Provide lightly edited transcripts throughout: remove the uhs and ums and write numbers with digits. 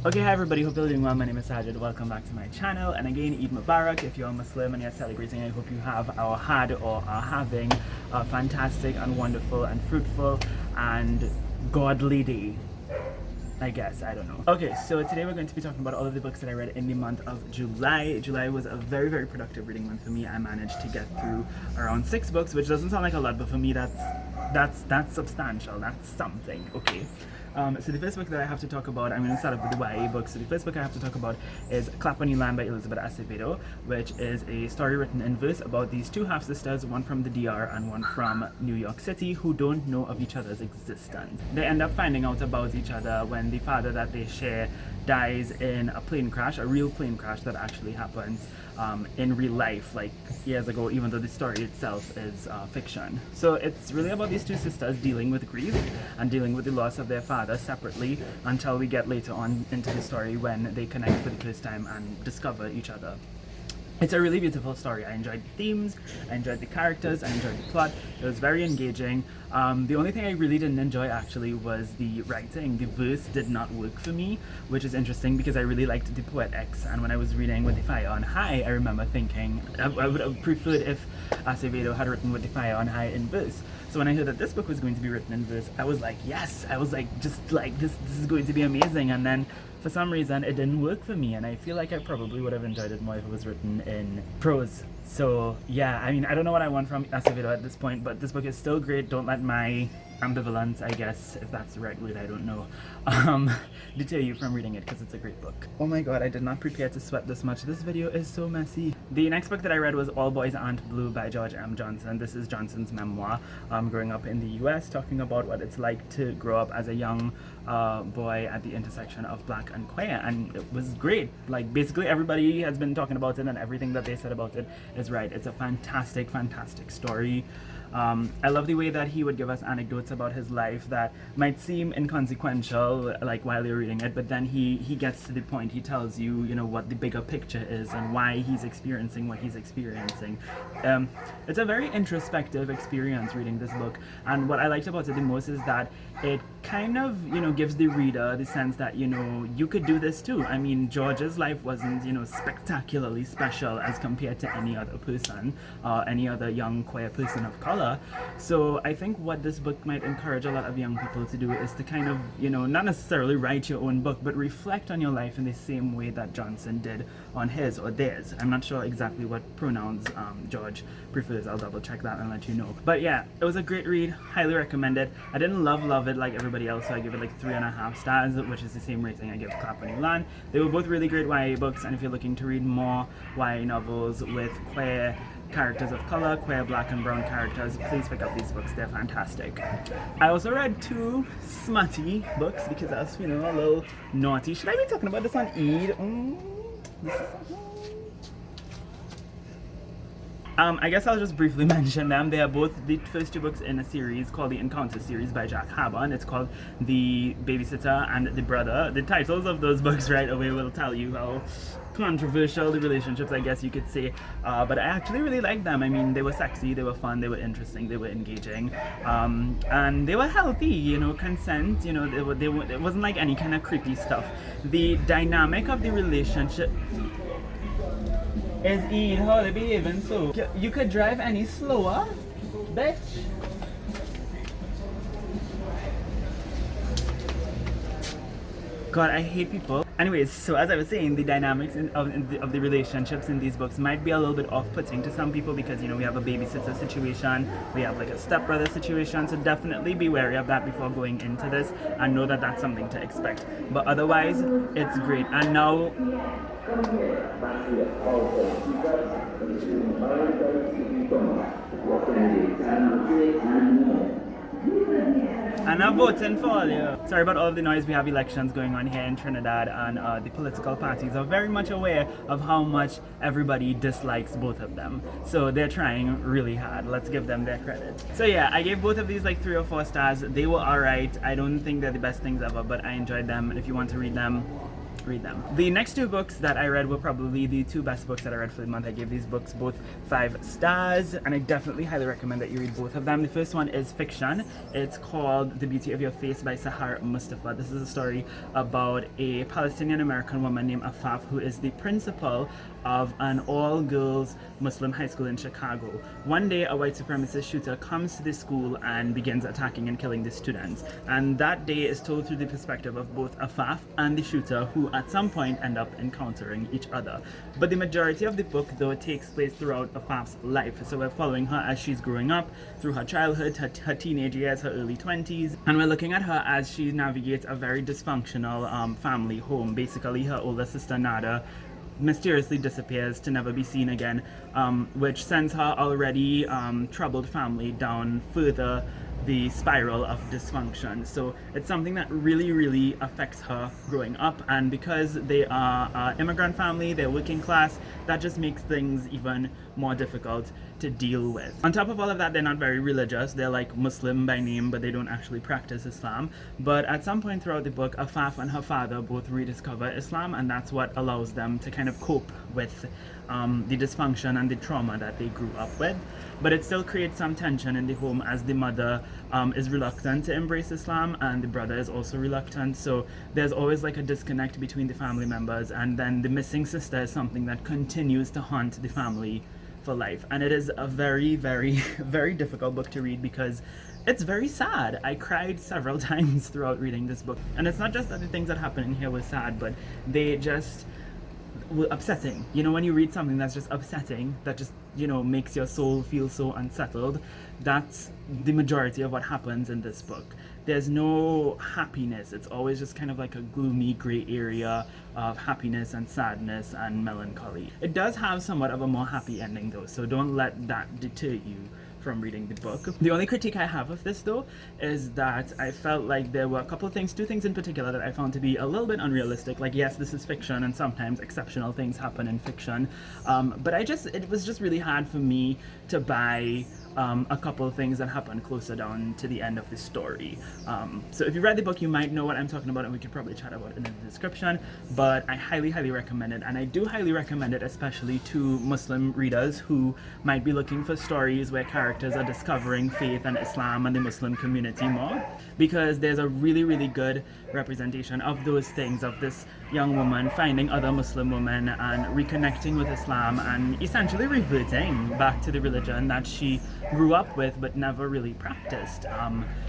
Okay, hi everybody, hope you're doing well. My name is Saajid. Welcome back to my channel. And again, Eid Mubarak. If you're a Muslim and you're celebrating, I hope you have or had or are having a fantastic and wonderful and fruitful and godly day. I guess, I don't know. Okay, so today we're going to be talking about all of the books that I read in the month of July. July was a very, very productive reading month for me. I managed to get through around 6 books, which doesn't sound like a lot, but for me that's substantial. That's something, okay? So the first book that I have to talk about, I'm going to start off with the YA book. So the first book I have to talk about is Clap When You Land by Elizabeth Acevedo, which is a story written in verse about these two half-sisters, one from the DR and one from New York City, who don't know of each other's existence. They end up finding out about each other when the father that they share dies in a plane crash, a real plane crash that actually happens in real life, like years ago, even though the story itself is fiction. So it's really about these two sisters dealing with grief and dealing with the loss of their father separately until we get later on into the story when they connect for the first time and discover each other. It's a really beautiful story. I enjoyed the themes, I enjoyed the characters, I enjoyed the plot. It was very engaging. The only thing I really didn't enjoy actually was the writing. The verse did not work for me, which is interesting because I really liked the poetics, and when I was reading With the Fire on High, I remember thinking I would have preferred if Acevedo had written With the Fire on High in verse. So when I heard that this book was going to be written in verse, I was like, yes! I was like, just like, this is going to be amazing. And then for some reason it didn't work for me, and I feel like I probably would have enjoyed it more if it was written in prose. So yeah, I mean, I don't know what I want from Acevedo at this point, but this book is still great. Don't let my ambivalence, I guess, if that's the right word, I don't know, deter you from reading it, because it's a great book. Oh my god, I did not prepare to sweat this much. This video is so messy. The next book that I read was All Boys Aren't Blue by George M. Johnson. This is Johnson's memoir, growing up in the US, talking about what it's like to grow up as a young boy at the intersection of black and queer, and it was great. Like, basically everybody has been talking about it, and everything that they said about it is right. It's a fantastic, fantastic story. I love the way that he would give us anecdotes about his life that might seem inconsequential, like while you're reading it, but then he gets to the point. He tells you, you know, what the bigger picture is and why he's experiencing what he's experiencing. It's a very introspective experience reading this book, and what I liked about it the most is that it kind of, you know, gives the reader the sense that, you know, you could do this too. I mean, George's life wasn't, you know, spectacularly special as compared to any other person, any other young queer person of color. So I think what this book might encourage a lot of young people to do is to kind of, you know, not necessarily write your own book, but reflect on your life in the same way that Johnson did on his or theirs. I'm not sure exactly what pronouns George prefers. I'll double check that and let you know. But yeah, it was a great read. Highly recommend it. I didn't love it like everybody else, so I give it like 3.5 stars, which is the same rating I give Clap When You Land. They were both really great YA books, and if you're looking to read more YA novels with queer characters of color, queer black and brown characters, please pick up these books. They're fantastic. I also read 2 smutty books because I was feeling a little naughty. Should I be talking about this on Eid? This is I guess I'll just briefly mention them. They are both the first 2 books in a series called the Encounter series by Jack Habon. It's called The Babysitter and the Brother. The titles of those books right away will tell you how controversial the relationships, I guess you could say, but I actually really liked them. I mean, they were sexy, they were fun, they were interesting, they were engaging, and they were healthy, you know, consent, you know, it wasn't like any kind of creepy stuff. The dynamic of the relationship is Eid, how they behaving so? You could drive any slower, bitch. God, I hate people. Anyways, so as I was saying, the dynamics of the relationships in these books might be a little bit off-putting to some people because, you know, we have a babysitter situation, we have like a stepbrother situation, so definitely be wary of that before going into this and know that that's something to expect. But otherwise, it's great. And now, I'm voting for you. Sorry about all of the noise. We have elections going on here in Trinidad, and the political parties are very much aware of how much everybody dislikes both of them. So they're trying really hard. Let's give them their credit. So yeah, I gave both of these like 3 or 4 stars. They were alright. I don't think they're the best things ever, but I enjoyed them. And if you want to read them, read them. The next two books that I read were probably the two best books that I read for the month. I gave these books both 5 stars, and I definitely highly recommend that you read both of them. The first one is fiction. It's called The Beauty of Your Face by Sahar Mustafa. This is a story about a Palestinian American woman named Afaf, who is the principal of an all-girls Muslim high school in Chicago. One day, a white supremacist shooter comes to the school and begins attacking and killing the students. And that day is told through the perspective of both Afaf and the shooter, who at some point end up encountering each other. But the majority of the book, though, takes place throughout Afaf's life. So we're following her as she's growing up, through her childhood, her teenage years, her early 20s. And we're looking at her as she navigates a very dysfunctional family home. Basically, her older sister Nada mysteriously disappears to never be seen again, which sends her already troubled family down further the spiral of dysfunction. So it's something that really affects her growing up, and because they are an immigrant family, they're working class, that just makes things even more difficult to deal with. On top of all of that, they're not very religious. They're like Muslim by name, but they don't actually practice Islam. But at some point throughout the book, Afaf and her father both rediscover Islam, and that's what allows them to kind of cope with the dysfunction and the trauma that they grew up with. But it still creates some tension in the home, as the mother is reluctant to embrace Islam and the brother is also reluctant. So there's always like a disconnect between the family members, and then the missing sister is something that continues to haunt the family for life. And it is a very very difficult book to read because it's very sad. I cried several times throughout reading this book, and it's not just that the things that happen in here were sad, but they just were upsetting. You know, when you read something that's just upsetting, that just, you know, makes your soul feel so unsettled, that's the majority of what happens in this book. There's no happiness. It's always just kind of like a gloomy gray area of happiness and sadness and melancholy. It does have somewhat of a more happy ending though, so don't let that deter you from reading the book. The only critique I have of this though is that I felt like there were a couple of things, 2 things in particular, that I found to be a little bit unrealistic. Like, yes, this is fiction and sometimes exceptional things happen in fiction, but it was just really hard for me to buy a couple of things that happen closer down to the end of the story. So if you read the book, you might know what I'm talking about, and we could probably chat about it in the description, but I highly recommend it, and I do highly recommend it especially to Muslim readers who might be looking for stories where characters are discovering faith and Islam and the Muslim community more, because there's a really good representation of those things, of this young woman finding other Muslim women and reconnecting with Islam and essentially reverting back to the religion that she grew up with but never really practiced.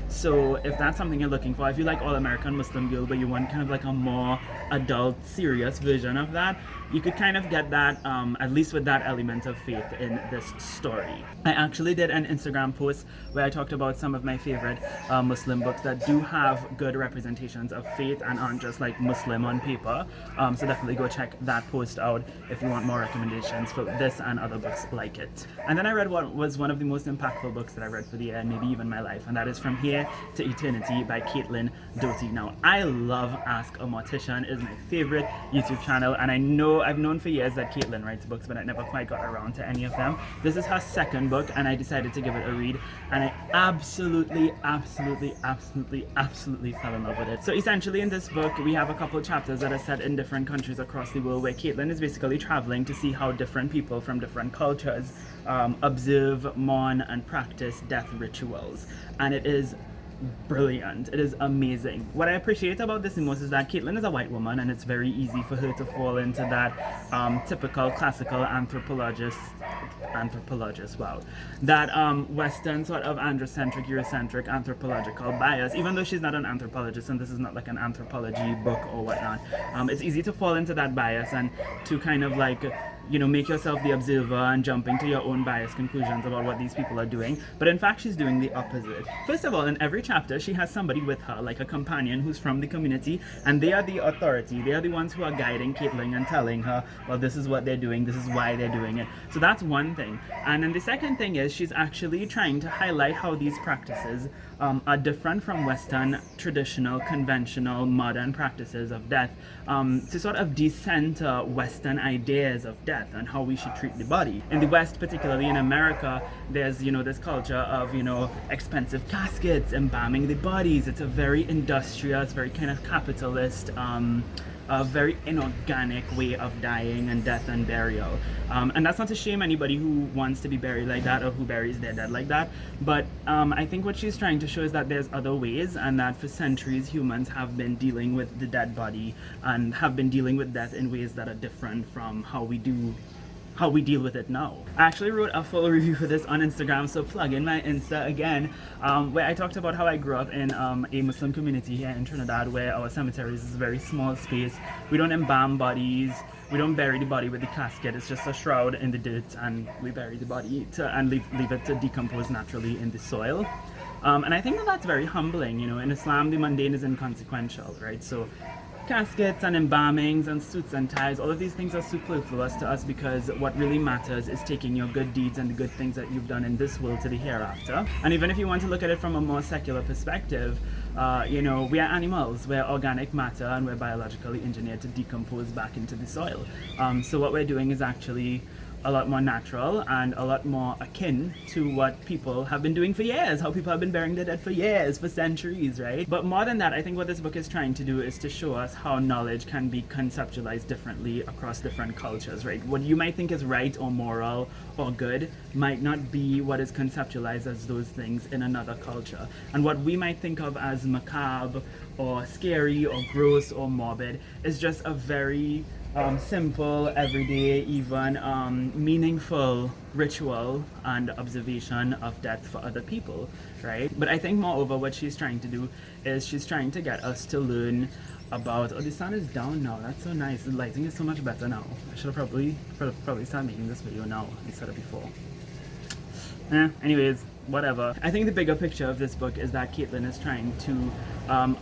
So if that's something you're looking for, if you like All American Muslim Girl but you want kind of like a more adult, serious version of that, you could kind of get that, at least with that element of faith in this story. I actually did an Instagram post where I talked about some of my favorite Muslim books that do have good representations of faith and aren't just like Muslim on paper. So definitely go check that post out if you want more recommendations for this and other books like it. And then I read what was one of the most impactful books that I read for the year, and maybe even my life, and that is From Here to Eternity by Caitlin Doughty. Now, I love Ask a Mortician. It is my favorite YouTube channel, and I've known for years that Caitlin writes books, but I never quite got around to any of them. This is her second book, and I decided to give it a read, and I absolutely fell in love with it. So essentially in this book, we have a couple chapters that are set in different countries across the world, where Caitlin is basically traveling to see how different people from different cultures observe, mourn, and practice death rituals. And it is brilliant. It is amazing. What I appreciate about this the most is that Caitlin is a white woman, and it's very easy for her to fall into that typical classical anthropologist, that Western sort of androcentric, Eurocentric anthropological bias, even though she's not an anthropologist and this is not like an anthropology book or whatnot. It's easy to fall into that bias and to kind of like, you know, make yourself the observer and jump into your own biased conclusions about what these people are doing. But in fact, she's doing the opposite. First of all, in every chapter, she has somebody with her, like a companion who's from the community, and they are the authority. They are the ones who are guiding Caitlin and telling her, well, this is what they're doing, this is why they're doing it. So that's one thing. And then the second thing is she's actually trying to highlight how these practices are different from Western, traditional, conventional, modern practices of death, to sort of decenter Western ideas of death and how we should treat the body. In the West, particularly in America, there's, you know, this culture of, you know, expensive caskets, embalming the bodies. It's a very industrious, very kind of capitalist a very inorganic way of dying and death and burial. And that's not to shame anybody who wants to be buried like that or who buries their dead like that, but I think what she's trying to show is that there's other ways, and that for centuries humans have been dealing with the dead body and have been dealing with death in ways that are different from how we deal with it now. I actually wrote a full review for this on Instagram, so plug in my Insta again, where I talked about how I grew up in a Muslim community here in Trinidad, where our cemeteries is a very small space. We don't embalm bodies, we don't bury the body with the casket, it's just a shroud in the dirt, and we bury the body and leave it to decompose naturally in the soil. And I think that that's very humbling. You know, in Islam the mundane is inconsequential, right? So caskets and embalmings and suits and ties, all of these things are superfluous to us, because what really matters is taking your good deeds and the good things that you've done in this world to the hereafter. And even if you want to look at it from a more secular perspective, you know, we are animals, we're organic matter, and we're biologically engineered to decompose back into the soil. So what we're doing is actually a lot more natural and a lot more akin to what people have been doing for years, how people have been burying their dead for years, for centuries, right? But more than that, I think what this book is trying to do is to show us how knowledge can be conceptualized differently across different cultures, right? What you might think is right or moral or good might not be what is conceptualized as those things in another culture. And what we might think of as macabre or scary or gross or morbid is just a very simple, everyday, even meaningful ritual and observation of death for other people, right? But I think moreover what she's trying to do is she's trying to get us to learn about, oh, the sun is down now, that's so nice, the lighting is so much better now. I should have probably start making this video now instead of before. Anyways, whatever. I think the bigger picture of this book is that Caitlin is trying to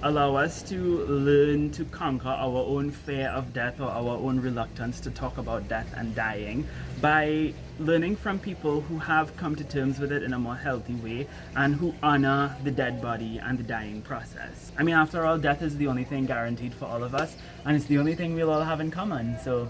allow us to learn to conquer our own fear of death or our own reluctance to talk about death and dying by learning from people who have come to terms with it in a more healthy way and who honor the dead body and the dying process. I mean, after all, death is the only thing guaranteed for all of us, and it's the only thing we'll all have in common. So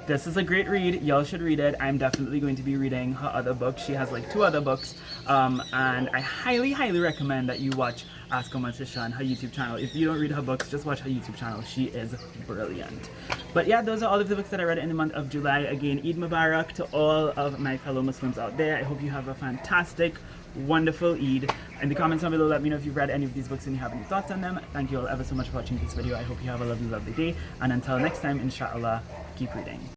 this is a great read. Y'all should read it. I'm definitely going to be reading her other books. She has like 2 other books, and I highly recommend that you watch Ask a Mortician, her YouTube channel. If you don't read her books, just watch her YouTube channel. She is brilliant. But yeah, those are all of the books that I read in the month of July. Again, Eid Mubarak to all of my fellow Muslims out there. I hope you have a fantastic, wonderful Eid. In the comments down below, let me know if you've read any of these books and you have any thoughts on them. Thank you all ever so much for watching this video. I hope you have a lovely day. And until next time, inshallah, keep reading.